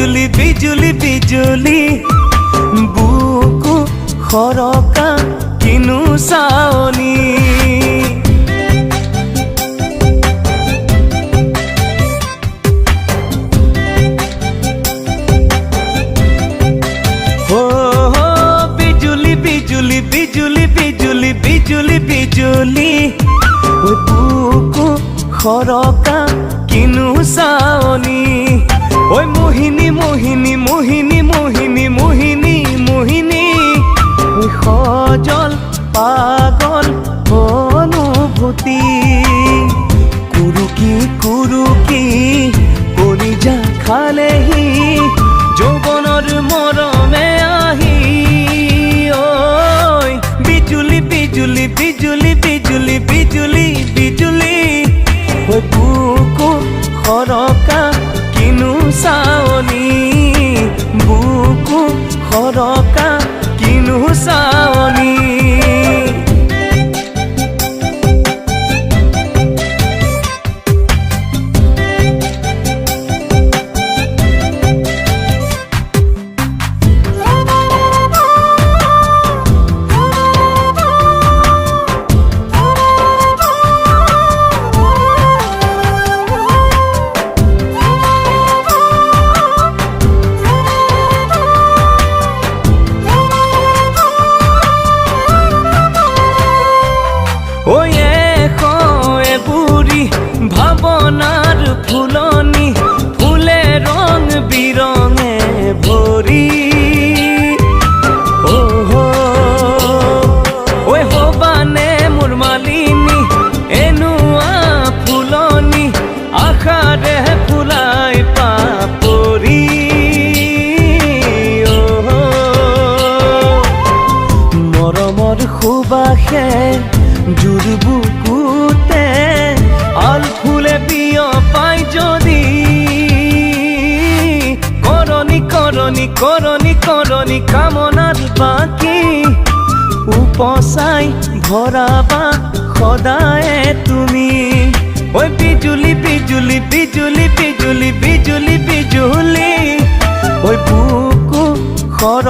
বিজুলি বিজুলি বিজুলি বুকু খৰকা কিনো চাৱনি বিজুলি বিজুলি বিজুলি বিজুলি বিজুলি বুকু খৰকা কিনো চাৱনি ঐ মোহিনী মোহিনী মোহিনী মোহিনী মোহিনী মোহিনী সজল পাগল অনুভূতি কুৰুকি কুৰুকি কলিজা খালেহি যৌৱনৰ মৰমে আহি বিজুলি বিজুলি বিজুলি বিজুলি বিজুলি বিজুলি বুকু খৰকা কিনো চাৱনি বুকু খৰকা কিনো চাৱনি ভাৱনাৰ ফুলনি ফুলে ৰং বিৰঙে ভৰি ঐ হবানে মোৰ মালিনী এনেকুৱা ফুলনি আশাৰে ফুলাই পাপৰি মৰমৰ সুবাসে জোৰ বুকুতে আল ফুলে বিয়পাই যদি কৰনি কৰনি কৰনি কৰনি কামনাৰ বাকি উপচাই ভৰাবা সদায়ে তুমি ওই বিজুলি বিজুলি বিজুলি বিজুলি বিজুলি বিজুলি ওই বুকু খৰ